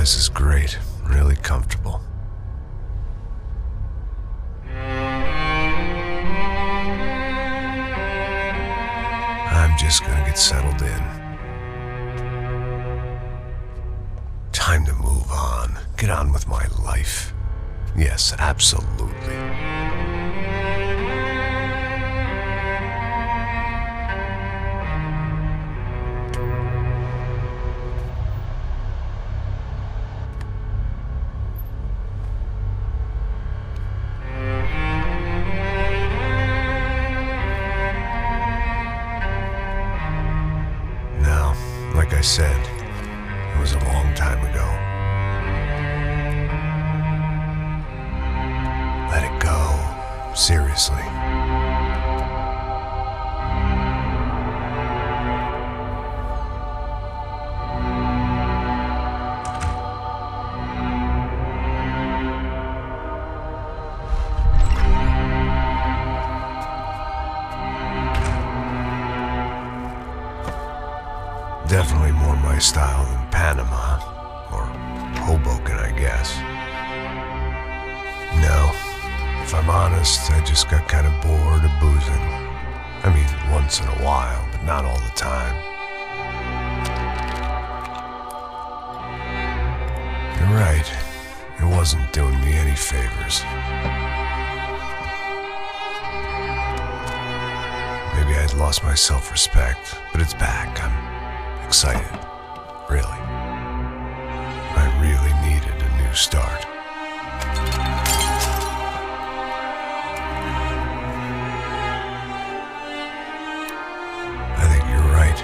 this is great. Really comfortable. I'm just gonna get settled in. Time to move on. Get on with my life. Yes, absolutely. Now, like I said, it was a long time ago. Let it go. Seriously. Definitely more my style than Panama, or Hoboken, I guess. No, if I'm honest, I just got kind of bored of boozing. I mean, once in a while, but not all the time. You're right, it wasn't doing me any favors. Maybe I'd lost my self-respect, but it's back. I'm excited, really. I really needed a new start. I think you're right.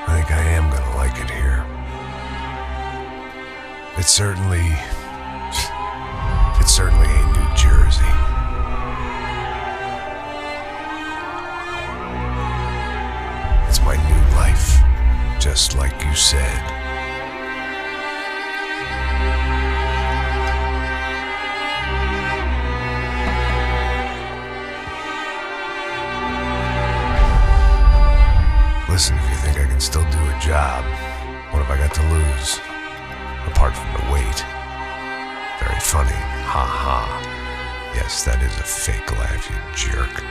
I think I am gonna like it here. It's certainly ain't New Jersey. It's my new life. Just like you said. Listen, if you think I can still do a job, what have I got to lose? Apart from the weight. Very funny. Ha ha. Yes, that is a fake laugh, you jerk.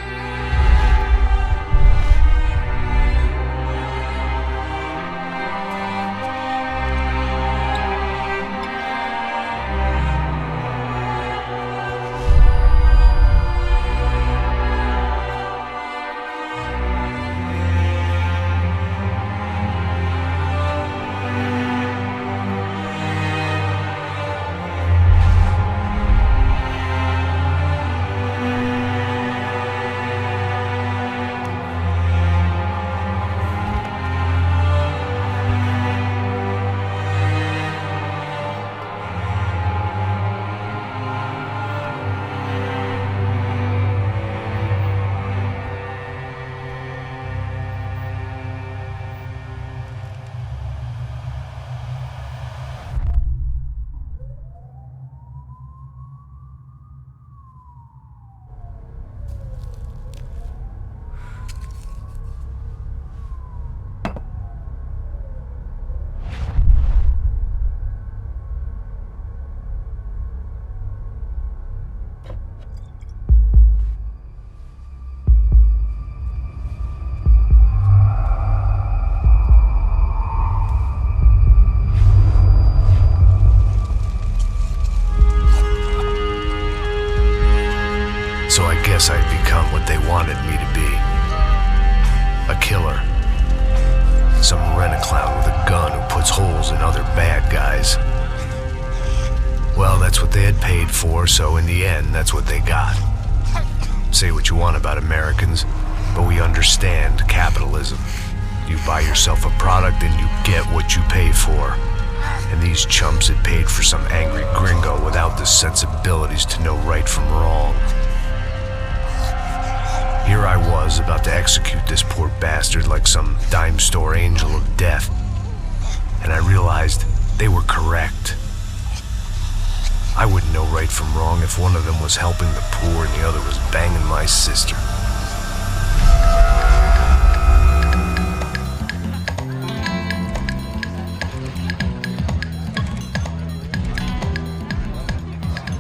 So I guess I'd become what they wanted me to be. A killer. Some rent-a-clown with a gun who puts holes in other bad guys. Well, that's what they had paid for, so in the end, that's what they got. Say what you want about Americans, but we understand capitalism. You buy yourself a product and you get what you pay for. And these chumps had paid for some angry gringo without the sensibilities to know right from wrong. Here I was, about to execute this poor bastard like some dime store angel of death. And I realized they were correct. I wouldn't know right from wrong if one of them was helping the poor and the other was banging my sister.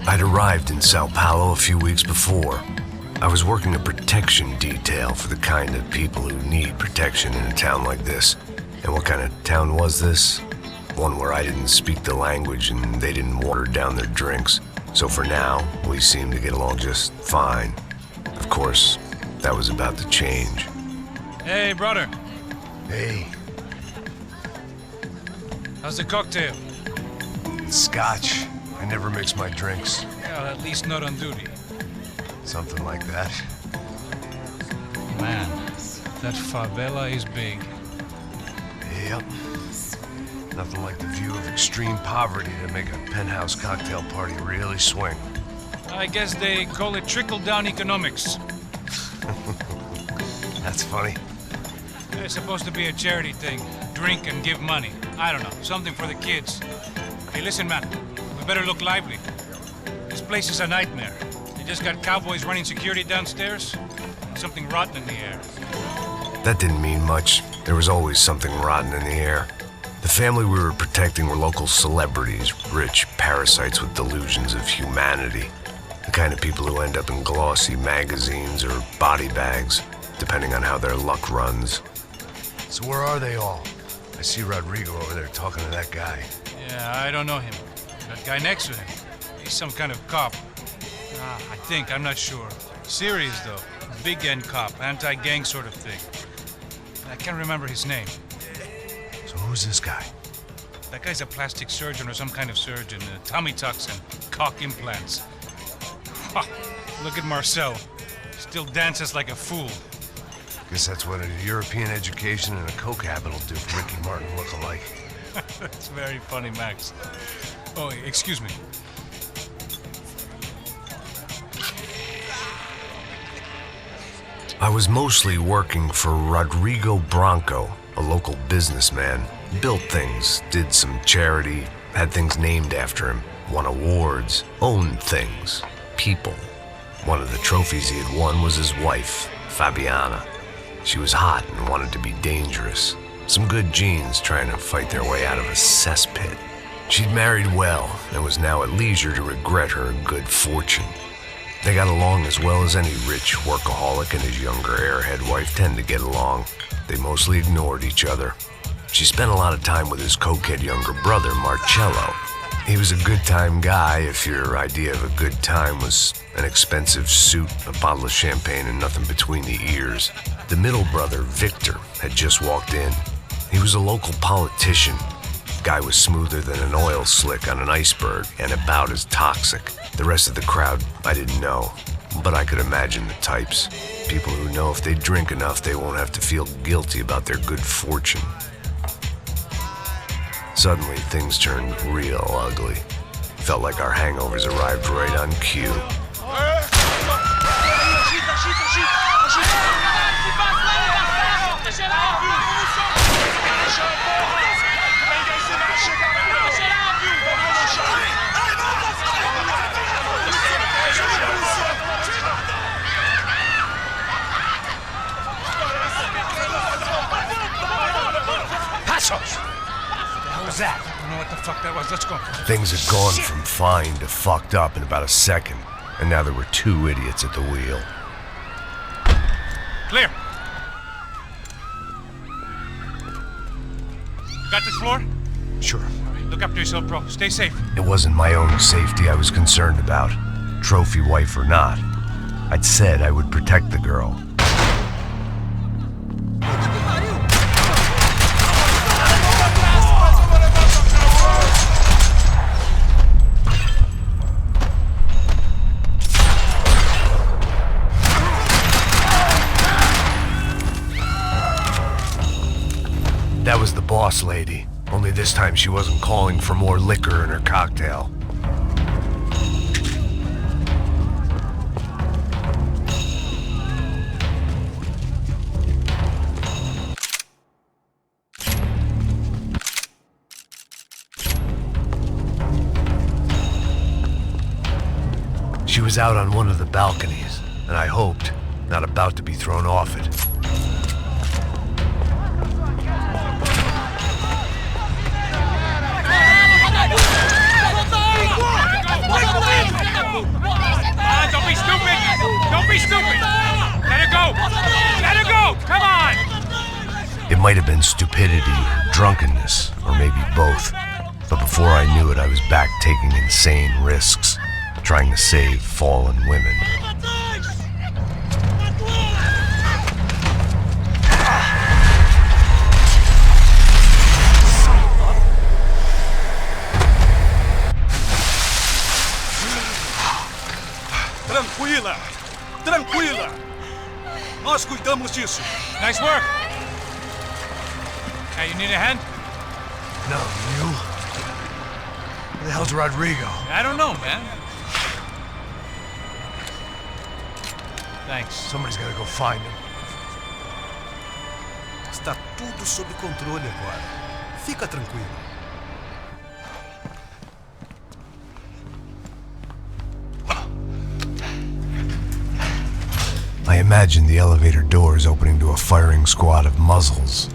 I'd arrived in Sao Paulo a few weeks before. I was working a protection detail for the kind of people who need protection in a town like this. And what kind of town was this? One where I didn't speak the language and they didn't water down their drinks. So for now, we seemed to get along just fine. Of course, that was about to change. Hey, brother. Hey. How's the cocktail? It's scotch. I never mix my drinks. Well, at least not on duty. Something like that. Man, that favela is big. Yep. Nothing like the view of extreme poverty to make a penthouse cocktail party really swing. I guess they call it trickle-down economics. That's funny. It's supposed to be a charity thing. Drink and give money. I don't know, something for the kids. Hey, listen, man. We better look lively. This place is a nightmare. They just got cowboys running security downstairs. Something rotten in the air. That didn't mean much. There was always something rotten in the air. The family we were protecting were local celebrities, rich parasites with delusions of humanity. The kind of people who end up in glossy magazines or body bags, depending on how their luck runs. So where are they all? I see Rodrigo over there talking to that guy. Yeah, I don't know him. That guy next to him, he's some kind of cop. I think, I'm not sure. Serious, though. Big-end cop, anti-gang sort of thing. I can't remember his name. So who's this guy? That guy's a plastic surgeon or some kind of surgeon. Tummy tucks and cock implants. Ha! Look at Marcel. Still dances like a fool. Guess that's what a European education and a coke habit will do for Ricky Martin look-alike. That's very funny, Max. Oh, excuse me. I was mostly working for Rodrigo Branco, a local businessman. Built things, did some charity, had things named after him, won awards, owned things, people. One of the trophies he had won was his wife, Fabiana. She was hot and wanted to be dangerous. Some good genes trying to fight their way out of a cesspit. She'd married well and was now at leisure to regret her good fortune. They got along as well as any rich workaholic and his younger airhead wife tend to get along. They mostly ignored each other. She spent a lot of time with his cokehead younger brother, Marcello. He was a good-time guy if your idea of a good time was an expensive suit, a bottle of champagne, and nothing between the ears. The middle brother, Victor, had just walked in. He was a local politician. Guy was smoother than an oil slick on an iceberg and about as toxic. The rest of the crowd, I didn't know, but I could imagine the types. People who know if they drink enough, they won't have to feel guilty about their good fortune. Suddenly, things turned real ugly. Felt like our hangovers arrived right on cue. That? I don't know what the fuck that was. Let's go. Things had gone from fine to fucked up in about a second, and now there were two idiots at the wheel. Clear. Got this floor? Sure. All right, look after yourself, bro. Stay safe. It wasn't my own safety I was concerned about, trophy wife or not. I'd said I would protect the girl. That was the boss lady, only this time she wasn't calling for more liquor in her cocktail. She was out on one of the balconies, and I hoped, not about to be thrown off it. go! Let her go! Come on! It might have been stupidity or drunkenness, or maybe both. But before I knew it, I was back taking insane risks, trying to save fallen women. Tranquila! Tranquila! Nós cuidamos disso. Nice work! Hey, you need a hand? No, you? Where the hell's Rodrigo? I don't know, man. Thanks. Somebody's gotta go find him. Está tudo sob controle agora. Fica tranquilo. I imagined the elevator doors opening to a firing squad of muzzles.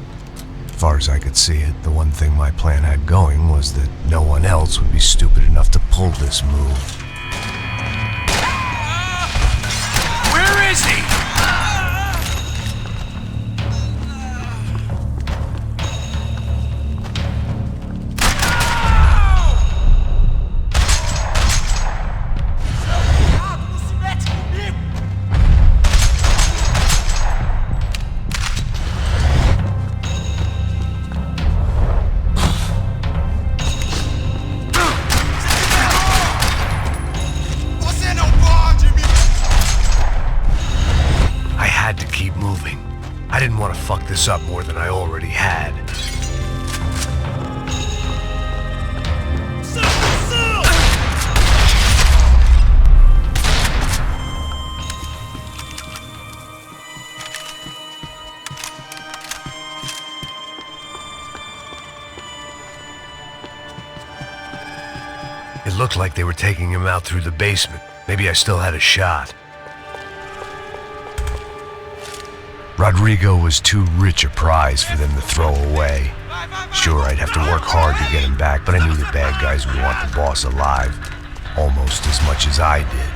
As far as I could see it, the one thing my plan had going was that no one else would be stupid enough to pull this move. Where is he? I didn't want to fuck this up more than I already had. It looked like they were taking him out through the basement. Maybe I still had a shot. Rodrigo was too rich a prize for them to throw away. Sure, I'd have to work hard to get him back, but I knew the bad guys would want the boss alive almost as much as I did.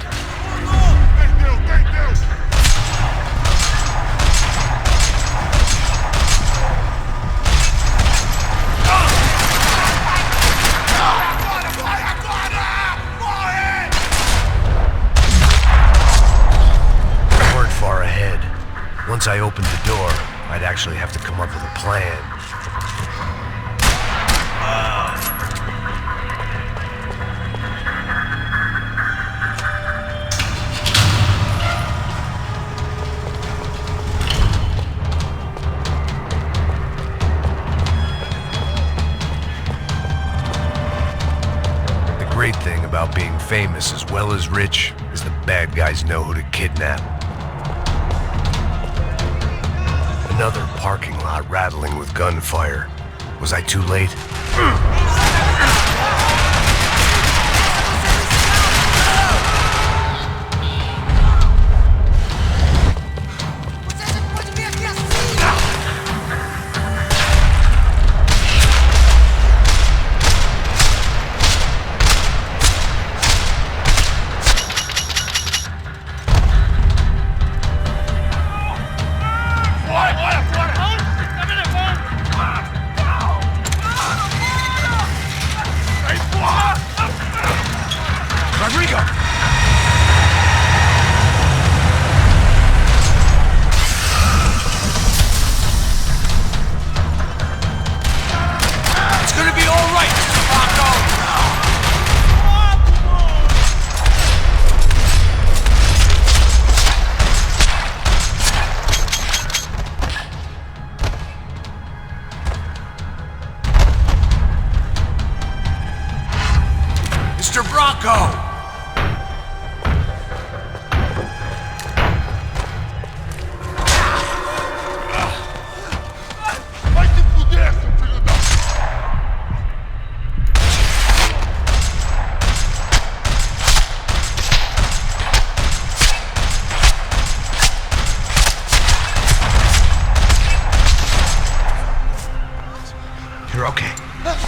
We weren't far ahead. Once I opened the door, I'd actually have to come up with a plan. The great thing about being famous as well as rich is the bad guys know who to kidnap. Another parking lot rattling with gunfire. Was I too late? Rodrigo! It's gonna be all right, Mr. Bronco. Mr. Bronco! You're okay.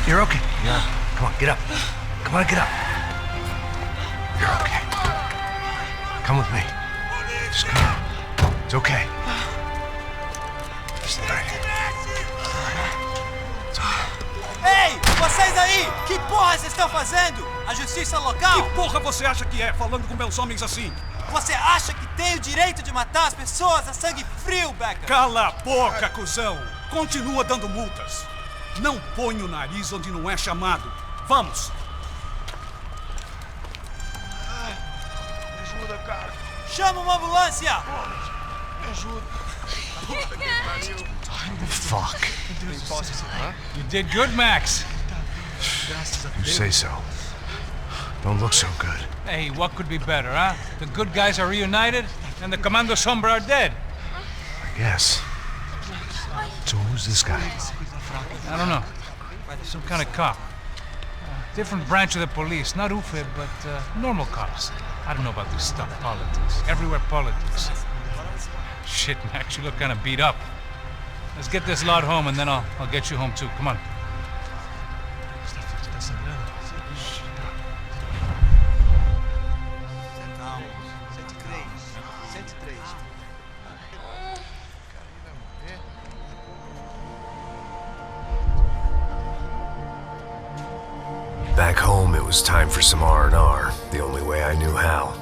You're okay. Yeah. Come on, get up. Come on, get up. You're okay. Come with me. Just come on. It's okay. Ei, vocês aí! Que porra vocês estão fazendo? A justiça local? Que porra você acha que é, falando com meus homens assim? Você acha que tem o direito de matar as pessoas a sangue frio, Becker? Cala a boca, cuzão! Continua dando multas. Não põe o nariz onde não é chamado. Vamos! Me ajuda, cara. Chama uma ambulância! Me ajuda. Fuck. You did good, Max. You say so. Don't look so good. Hey, what could be better, huh? The good guys are reunited, and the Commando Sombra are dead. I guess. So who's this guy? I don't know. Some kind of cop. Different branch of the police. Not UFE, but normal cops. I don't know about this stuff. Politics. Everywhere politics. Shit, Max, you look kind of beat up. Let's get this lot home, and then I'll get you home too. Come on. Back home, it was time for some R&R, the only way I knew how.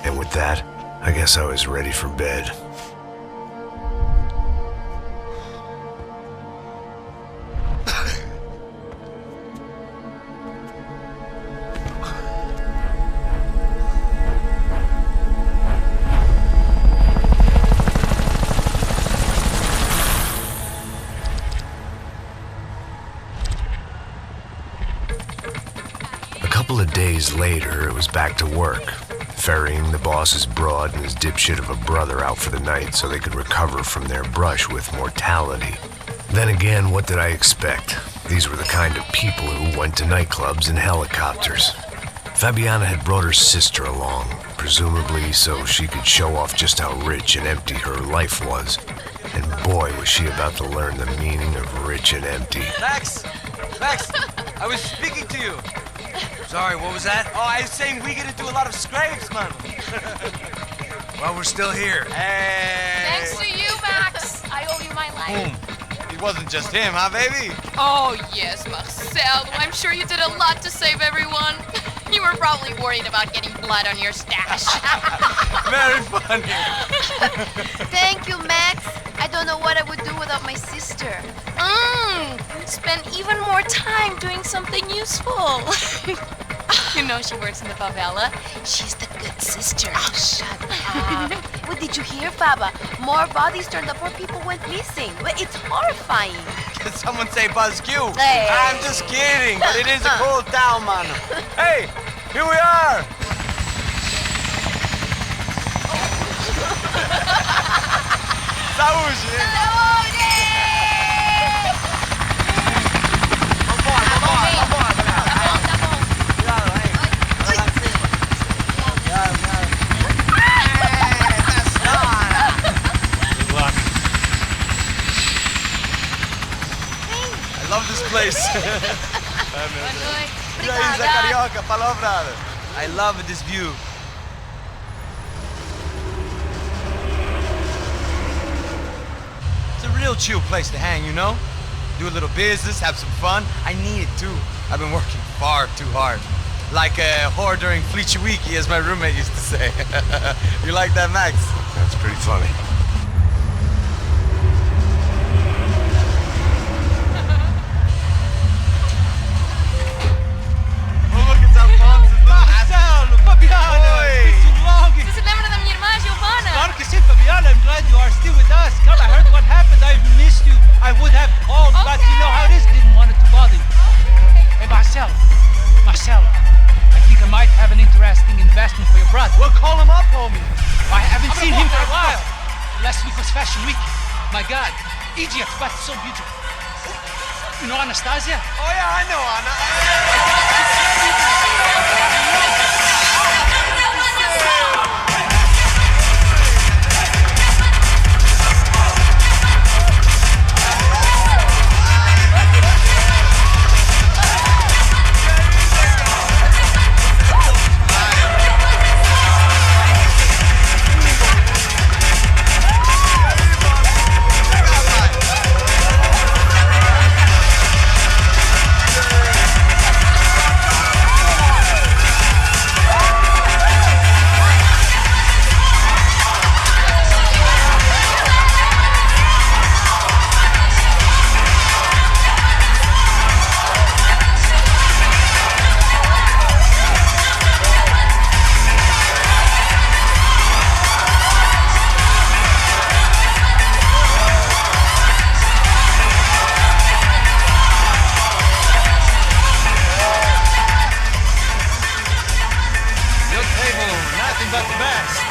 And with that, I guess I was ready for bed. A couple of days later, it was back to work. Ferrying the boss's broad and his dipshit of a brother out for the night so they could recover from their brush with mortality. Then again, what did I expect? These were the kind of people who went to nightclubs in helicopters. Fabiana had brought her sister along, presumably so she could show off just how rich and empty her life was. And boy, was she about to learn the meaning of rich and empty. Max! Max! I was speaking to you. Sorry, what was that? Oh, I was saying we get to do a lot of scrapes, man. Well, we're still here. Hey! Thanks to you, Max. I owe you my life. It wasn't just him, huh, baby? Oh, yes, Marcel. I'm sure you did a lot to save everyone. You were probably worried about getting blood on your stash. Very funny. Thank you, Max. I don't know what I would do without my sister. Spend even more time doing something useful. You know she works in the favela. She's the good sister. Oh, shut up. What did you hear, Faba? More bodies turned up where people went missing. It's horrifying. Did someone say Buzz Q? Hey. I'm just kidding, but it is a cold town, man. Hey, here we are. Saúde! I love this place. Isla Carioca, palavra. I love this view. It's a real chill place to hang, you know? Do a little business, have some fun. I need it too. I've been working far too hard. Like a whore during Fleechy Weeky, as my roommate used to say. You like that, Max? That's pretty funny. Você se lembra da minha irmã, Giovanna? Claro que sim, Fabiana. I'm glad you are still with us. Come, I heard what happened. I've missed you. I would have called, but you know how it is. Didn't want it to bother you. Hey, Marcel, I think I might have an interesting investment for your brother. Well, call him up, homie. I haven't seen him for a while. Last week was Fashion Week. My God, Idiot, but so beautiful. You know Anastasia? Oh yeah, I know Anna. But the best.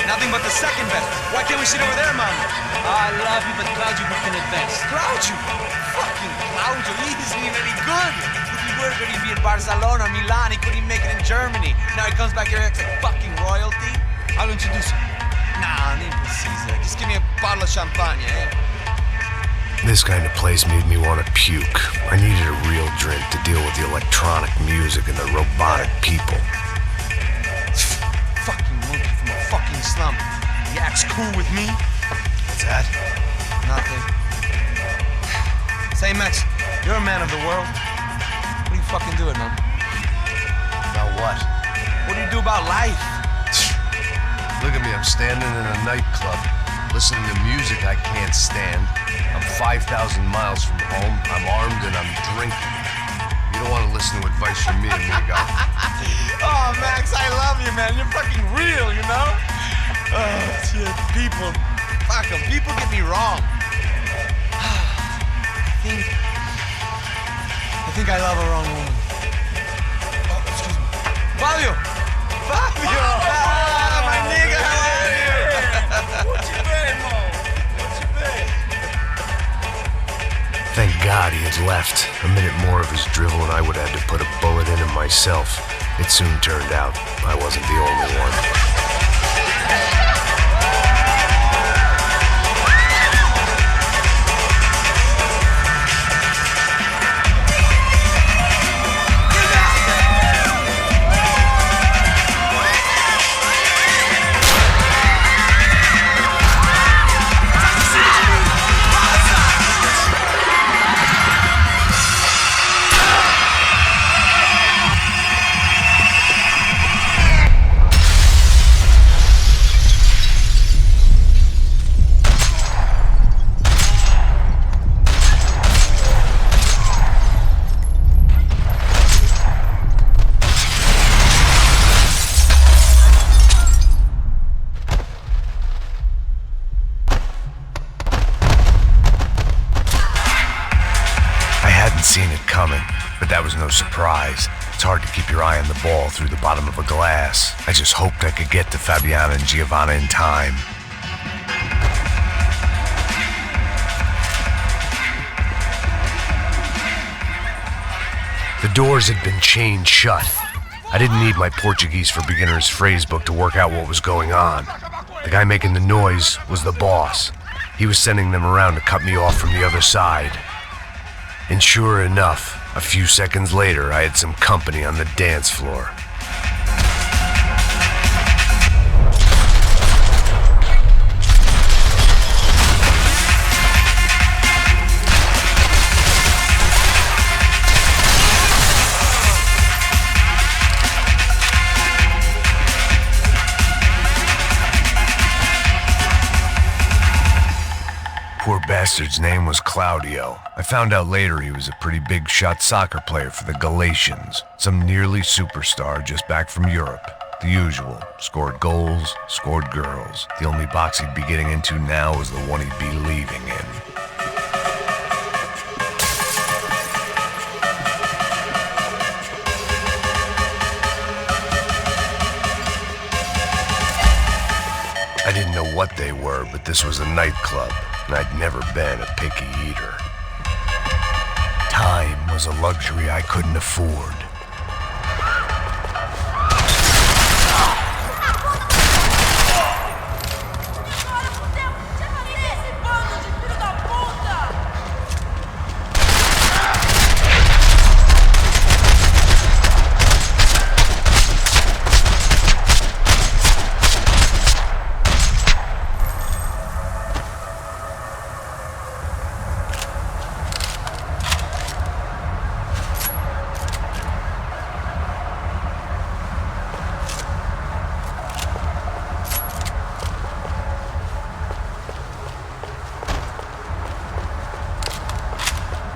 Nothing but the second best. Why can't we sit over there, man? I love you, but Claudio booked it best. Claudio? Fucking Claudio, he isn't even any good. If he were going to be in Barcelona, Milan, he couldn't make it in Germany. Now he comes back here and acts like fucking royalty. I'll introduce you. Nah, need Caesar. Just give me a bottle of champagne, eh? This kind of place made me want to puke. I needed a real drink to deal with the electronic music and the robotic people. Fucking monkey from a fucking slum. He acts cool with me. What's that? Nothing. Say, Max, you're a man of the world. What do you fucking do it, man? About what? What do you do about life? Look at me, I'm standing in a nightclub, listening to music I can't stand. I'm 5,000 miles from home, I'm armed, and I'm drinking. You don't want to listen to advice from me, amigo. Oh, Max, I love you, man. You're fucking real, you know? Oh, shit, people. Fuck 'em. People get me wrong. I think I love a wrong woman. Oh, excuse me. Fabio! Fabio! Ah, my nigga, how are you? What you been, Mo? What you been? Thank God he had left. A minute more of his drivel and I would have had to put a bullet in him myself. It soon turned out I wasn't the only one. Seen it coming, but that was no surprise. It's hard to keep your eye on the ball through the bottom of a glass. I just hoped I could get to Fabiana and Giovanna in time. The doors had been chained shut. I didn't need my Portuguese for Beginners phrase book to work out what was going on. The guy making the noise was the boss. He was sending them around to cut me off from the other side. And sure enough, a few seconds later, I had some company on the dance floor. Poor bastard's name was Claudio. I found out later he was a pretty big shot soccer player for the Galatians. Some nearly superstar just back from Europe. The usual. Scored goals, scored girls. The only box he'd be getting into now was the one he'd be leaving in. I didn't know what they were, but this was a nightclub. and I'd never been a picky eater. Time was a luxury I couldn't afford.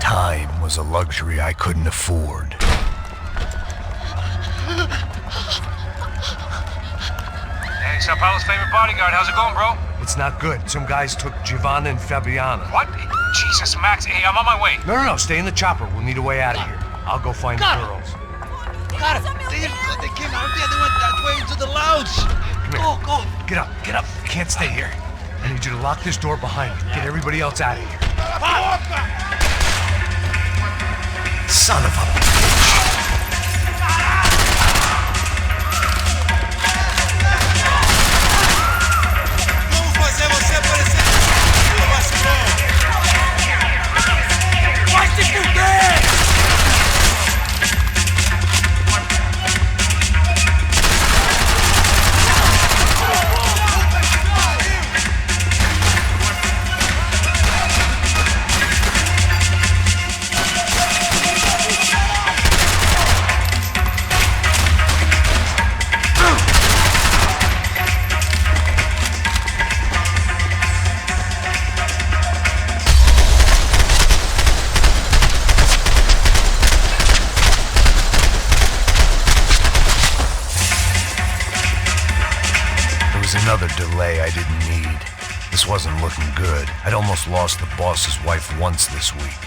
Time was a luxury I couldn't afford. Hey, Sao Paulo's favorite bodyguard. How's it going, bro? It's not good. Some guys took Giovanna and Fabiana. What? Jesus, Max. Hey, I'm on my way. No, stay in the chopper. We'll need a way out of here. I'll go find the girls. Got it. They came out there. They went that way into the lounge. Go. Get up. You can't stay here. I need you to lock this door behind you. Get everybody else out of here. Son of a bitch! Vamos fazer você parecer vacilão! Vai se fuder! Another delay I didn't need. This wasn't looking good. I'd almost lost the boss's wife once this week.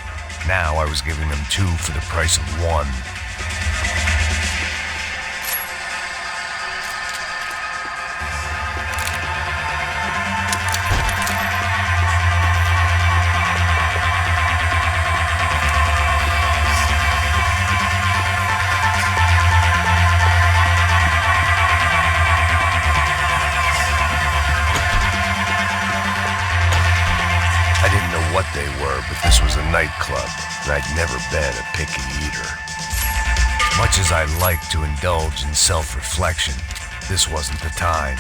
Now I was giving them two for the price of one. What they were, but this was a nightclub, and I'd never been a picky eater. Much as I like to indulge in self-reflection, this wasn't the time.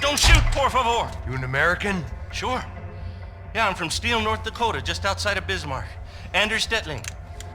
Don't shoot, por favor. You an American? Sure. Yeah, I'm from Steele, North Dakota, just outside of Bismarck. Anders Stetling.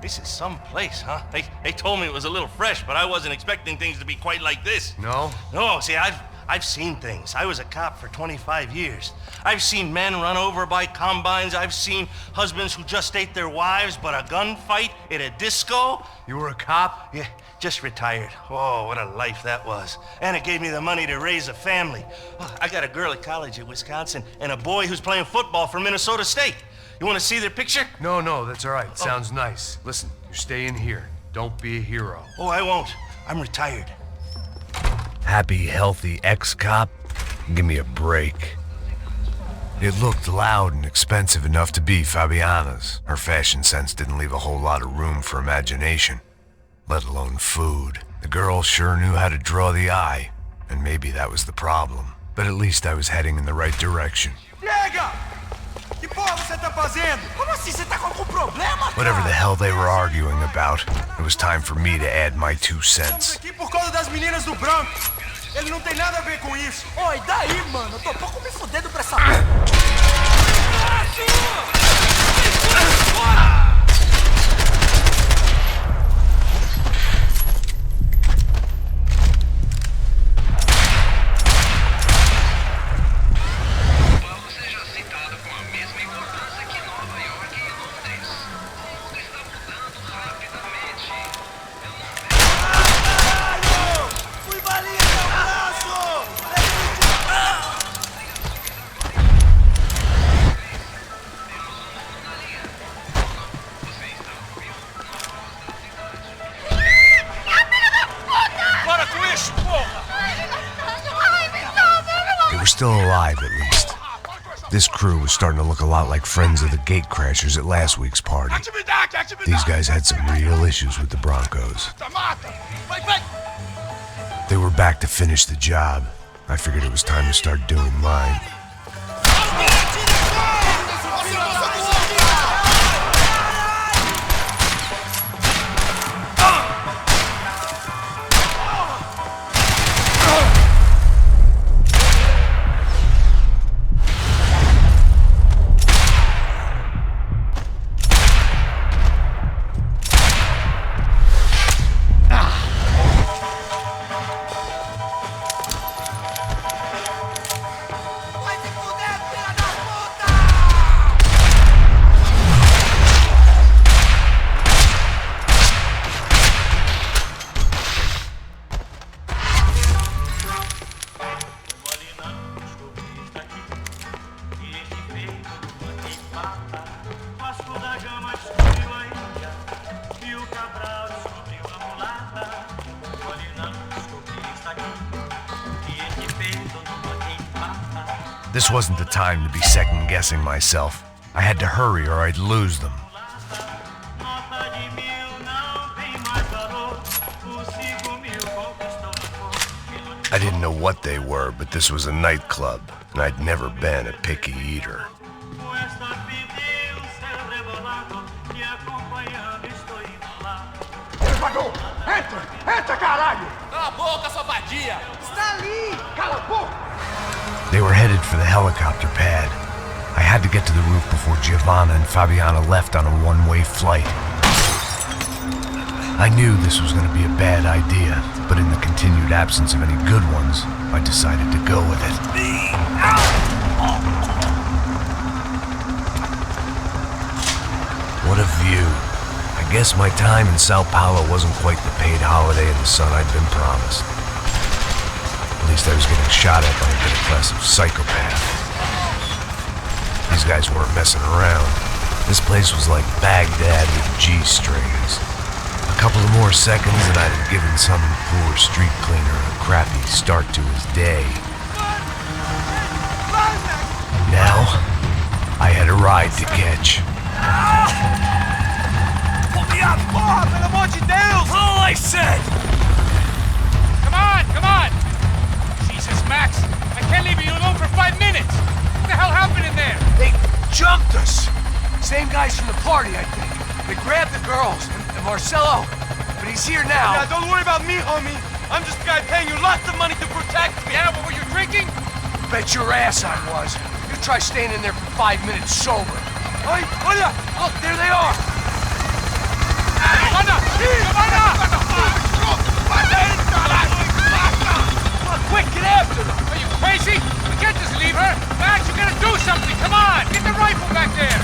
This is some place, huh? They told me it was a little fresh, but I wasn't expecting things to be quite like this. No? No, see, I've seen things. I was a cop for 25 years. I've seen men run over by combines. I've seen husbands who just ate their wives, but a gunfight at a disco. You were a cop? Yeah, just retired. Oh, what a life that was. And it gave me the money to raise a family. Oh, I got a girl at college at Wisconsin and a boy who's playing football for Minnesota State. You want to see their picture? No, that's all right. Sounds nice. Listen, you stay in here. Don't be a hero. Oh, I won't. I'm retired. Happy, healthy ex-cop? Give me a break. It looked loud and expensive enough to be Fabiana's. Her fashion sense didn't leave a whole lot of room for imagination, let alone food. The girl sure knew how to draw the eye, and maybe that was the problem. But at least I was heading in the right direction. Chega! Que porra você tá fazendo? Como assim? Você tá com algum problema, cara? Whatever the hell they were arguing about, it was time for me to add my 2 cents. Estamos aqui por causa das meninas do branco. Ele não tem nada a ver com isso. Oi, daí, mano? Eu tô pouco me fudendo pra essa... still alive, at least. This crew was starting to look a lot like friends of the gatecrashers at last week's party. These guys had some real issues with the Broncos. They were back to finish the job. I figured it was time to start doing mine. This wasn't the time to be second-guessing myself. I had to hurry or I'd lose them. I didn't know what they were, but this was a nightclub, and I'd never been a picky eater. They were headed for the helicopter pad. I had to get to the roof before Giovanna and Fabiana left on a one-way flight. I knew this was going to be a bad idea, but in the continued absence of any good ones, I decided to go with it. What a view. I guess my time in Sao Paulo wasn't quite the paid holiday in the sun I'd been promised. At least I was getting shot at by a middle-class psychopath. These guys weren't messing around. This place was like Baghdad with G-strings. A couple of more seconds and I'd have given some poor street cleaner a crappy start to his day. Now, I had a ride to catch. Pull me up! Porra, pelo amor de Deus! All I said! Come on, come on! Jesus, Max, I can't leave you alone for 5 minutes! What the hell happened in there? They jumped us. Same guys from the party, I think. They grabbed the girls and Marcelo, but he's here now. Yeah, don't worry about me, homie. I'm just a guy paying you lots of money to protect me. Yeah, but were you drinking? Bet your ass I was. You try staying in there for 5 minutes sober. Hey, olha! Look, there they are. Giovanna! Giovanna! Come on, quick, get after them. Are you crazy? We can't just leave her. Max, you gotta do something. Come on, get the rifle back there.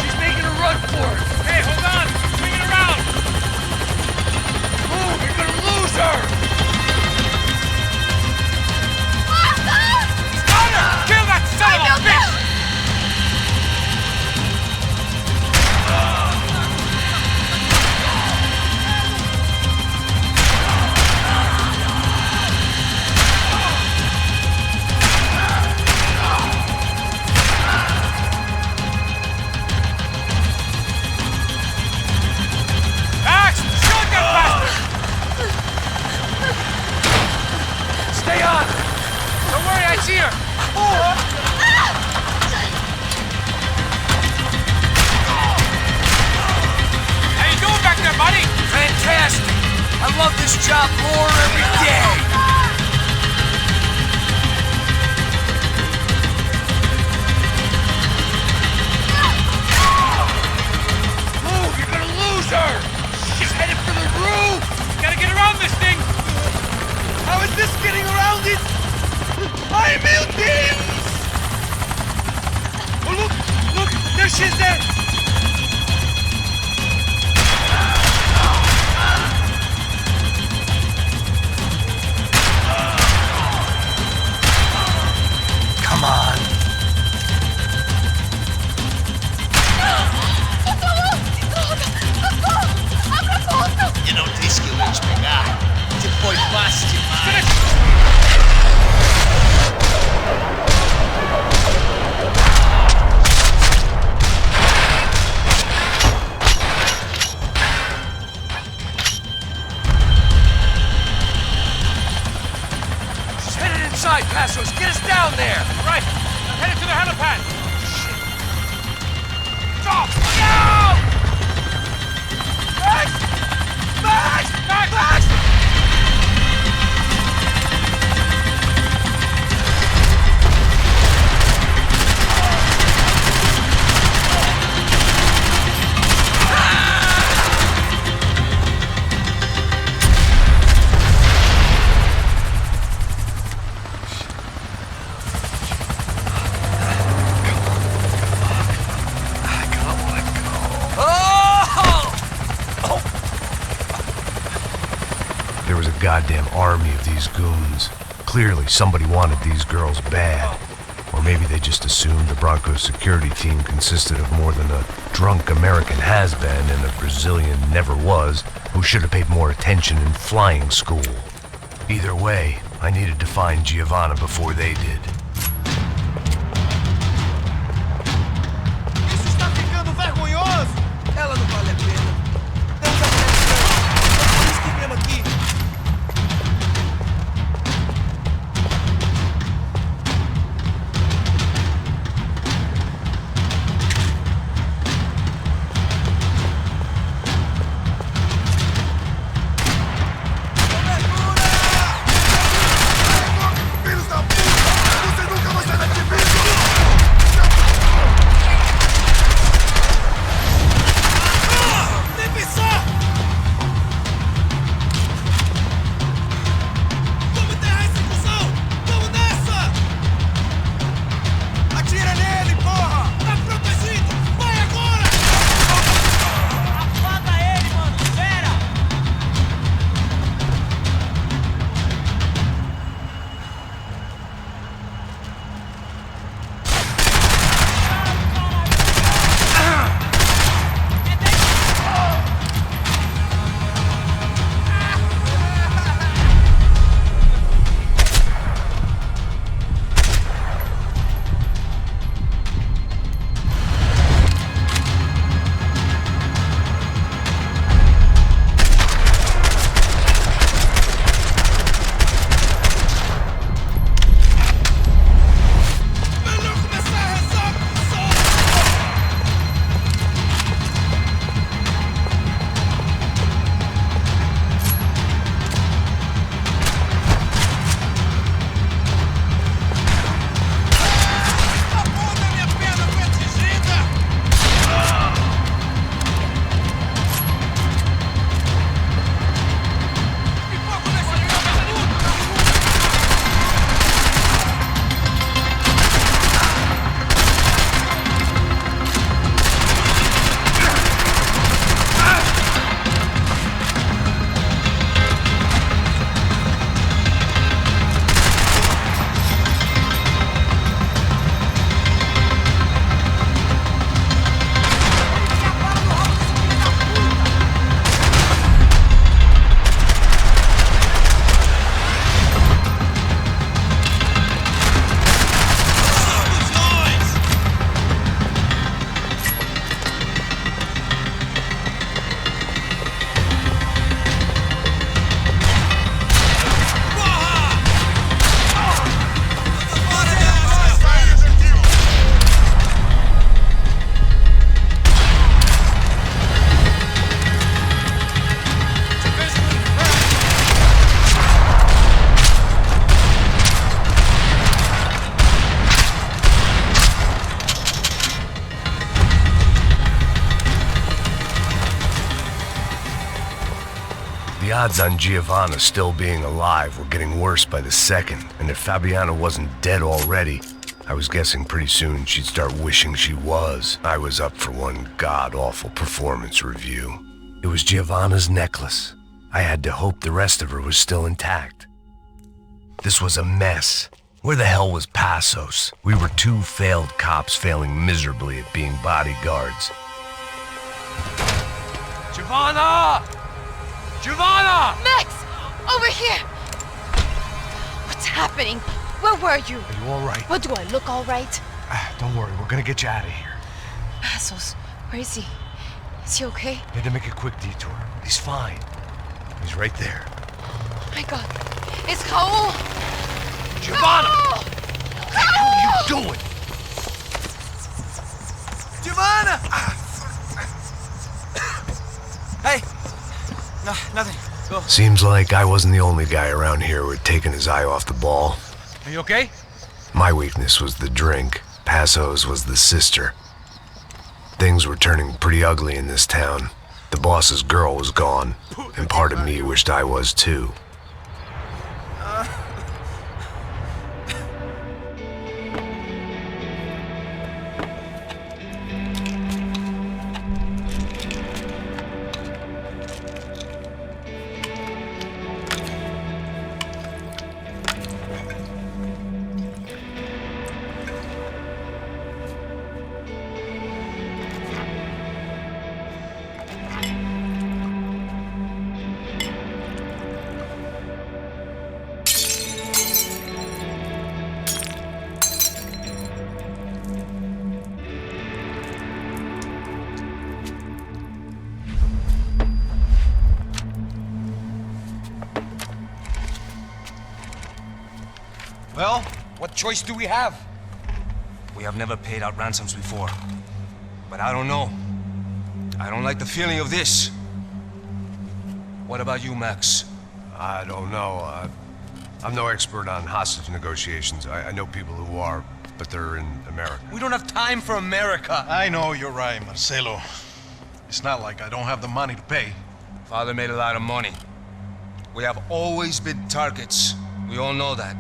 She's making a run for it. Hey, hold on. Swing it around. Move, you're gonna lose her. Kill that son of a bitch! Max, shoot that bastard! Stay on. Don't worry, I see her. How you doing back there, buddy? Fantastic. I love this job more every day. Move, you're gonna lose her. She's headed for the roof. Gotta get around this thing. How is this getting around it? Ai, meu Deus! Oh, look, there she is there. Come on. outside, Passos. Get us down there. All right, I'm headed to the helipad. Stop! No! Max! Max! Max! There was a goddamn army of these goons. Clearly, somebody wanted these girls bad. Or maybe they just assumed the Broncos security team consisted of more than a drunk American has-been and a Brazilian never-was who should have paid more attention in flying school. Either way, I needed to find Giovanna before they did. Isso está ficando vergonhoso! Ela não vale a pena. Não dá por isso que viemos aqui. The odds on Giovanna still being alive were getting worse by the second, and if Fabiana wasn't dead already, I was guessing pretty soon she'd start wishing she was. I was up for one god-awful performance review. It was Giovanna's necklace. I had to hope the rest of her was still intact. This was a mess. Where the hell was Passos? We were two failed cops failing miserably at being bodyguards. Giovanna! Giovanna! Max! Over here! What's happening? Where were you? Are you all right? What, do I look all right? Don't worry, we're gonna get you out of here. Passos, where is he? Is he okay? Had to make a quick detour. He's fine. He's right there. Oh my God. It's Raul! Giovanna! What the hell are you doing? Giovanna! Hey! No, nothing. Go. Seems like I wasn't the only guy around here who had taken his eye off the ball. Are you okay? My weakness was the drink. Passo's was the sister. Things were turning pretty ugly in this town. The boss's girl was gone, and part of me wished I was too. Well, what choice do we have? We have never paid out ransoms before. But I don't know. I don't like the feeling of this. What about you, Max? I don't know. I'm no expert on hostage negotiations. I know people who are, but they're in America. We don't have time for America. I know you're right, Marcelo. It's not like I don't have the money to pay. Father made a lot of money. We have always been targets. We all know that.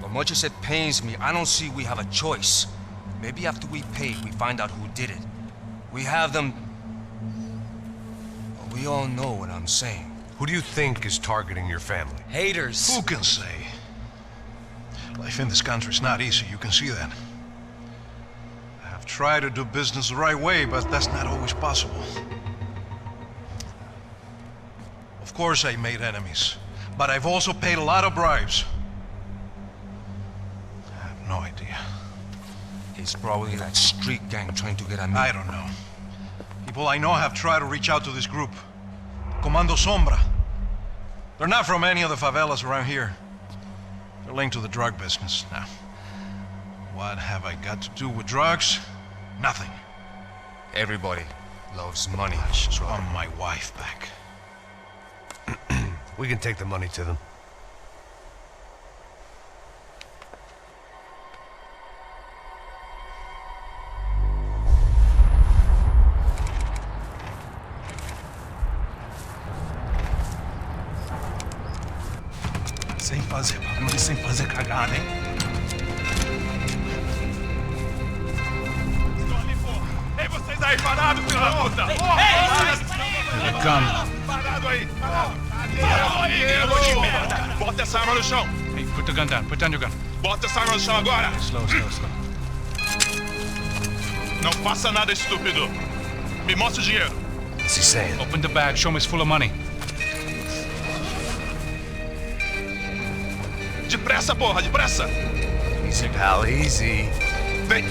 But much as it pains me, I don't see we have a choice. Maybe after we pay, we find out who did it. We have them... Well, we all know what I'm saying. Who do you think is targeting your family? Haters. Who can say? Life in this country is not easy, you can see that. I have tried to do business the right way, but that's not always possible. Of course I made enemies, but I've also paid a lot of bribes. I have no idea. It's probably that street gang trying to get at me. I don't know. People I know have tried to reach out to this group. Comando Sombra. They're not from any of the favelas around here. They're linked to the drug business. Now, what have I got to do with drugs? Nothing. Everybody loves money. I just want my wife back. We can take the money to them. Sem fazer barulho, sem fazer cagada, hein? Estou ali, porra! Ei, vocês aí parados, filho da puta! Here they come. Parado aí! Parado aí, grilo de merda! Bota essa arma no chão! Hey, put the gun down. Put down your gun. Bota essa arma no chão agora! Slow, slow, slow. Não faça nada, estúpido! Me mostra o dinheiro! What's he saying? Open the bag. Show me it's full of money. Depressa, porra, depressa! Easy, pal, easy. Vem!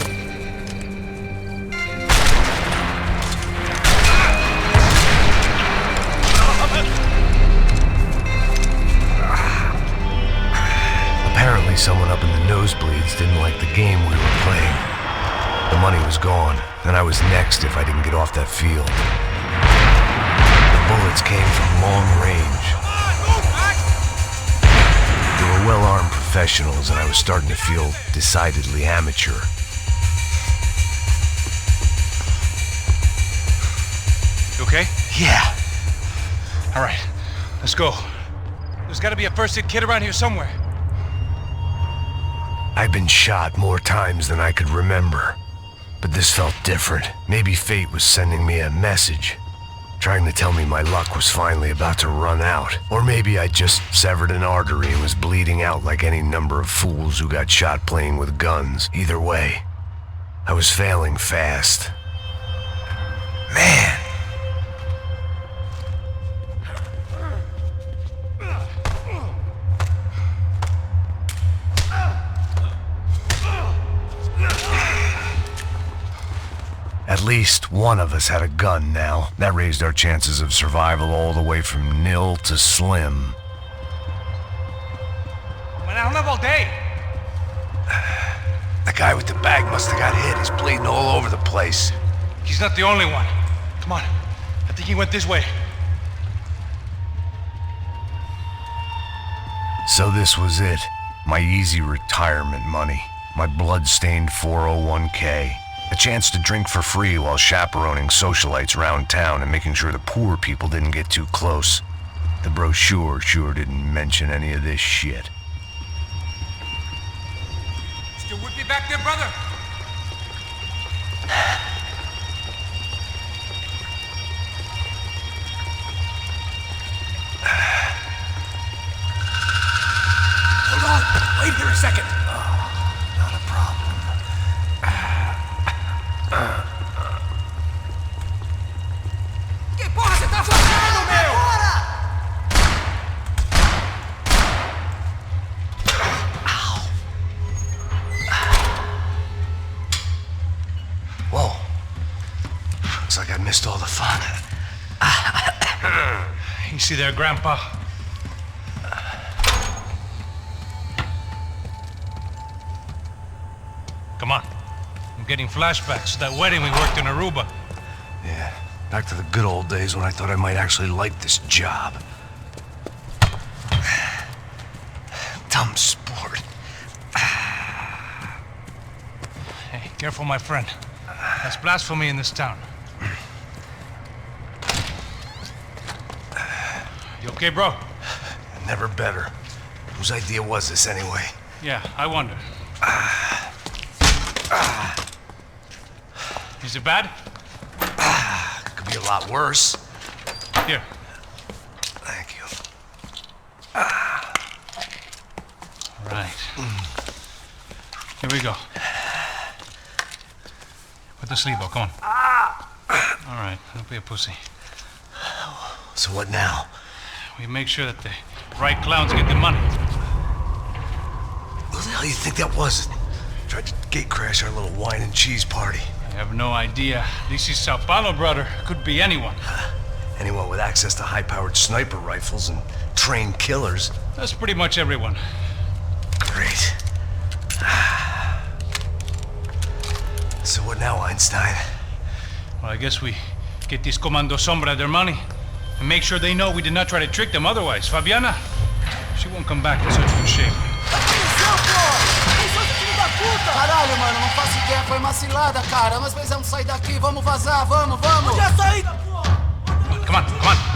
Apparently someone up in the nosebleeds didn't like the game we were playing. The money was gone, and I was next if I didn't get off that field. The bullets came from long range. They were well-armed professionals, and I was starting to feel decidedly amateur. You okay? Yeah. All right. Let's go. There's got to be a first-aid kit around here somewhere. I've been shot more times than I could remember. But this felt different. Maybe fate was sending me a message, trying to tell me my luck was finally about to run out. Or maybe I just severed an artery and was bleeding out like any number of fools who got shot playing with guns. Either way, I was failing fast. Man! At least one of us had a gun now. That raised our chances of survival all the way from nil to slim. Manejame voltei. guy with the bag must have got hit. He's bleeding all over the place. He's not the only one. Come on. I think he went this way. So this was it. My easy retirement money. My blood-stained 401k. A chance to drink for free while chaperoning socialites around town and making sure the poor people didn't get too close. The brochure sure didn't mention any of this shit. Still with me back there, brother? Hold on. Wait here a second. Not a problem. Que porra você tá fazendo, meu? Whoa. Looks like I missed all the fun. Easy there, Grandpa. Come on. I'm getting flashbacks to that wedding we worked in Aruba. Yeah, back to the good old days when I thought I might actually like this job. Dumb sport. Hey, careful, my friend. That's blasphemy in this town. You okay, bro? Never better. Whose idea was this anyway? Yeah, I wonder. Is it bad? Could be a lot worse. Here. Thank you. Right. Here we go. Put the sleeve on, come on. All right, don't be a pussy. So what now? We make sure that the right clowns get the money. Who the hell do you think that was? Tried to gate crash our little wine and cheese party. I have no idea. This is Sao Paulo, brother. Could be anyone. Anyone with access to high-powered sniper rifles and trained killers. That's pretty much everyone. Great. So what now, Einstein? Well, I guess we get these Comando Sombra their money and make sure they know we did not try to trick them otherwise. Fabiana, she won't come back in such good shape. Caralho, mano, não faço ideia, foi uma cilada, cara. Nós precisamos sair daqui, vamos vazar, vamos! Come on, come on.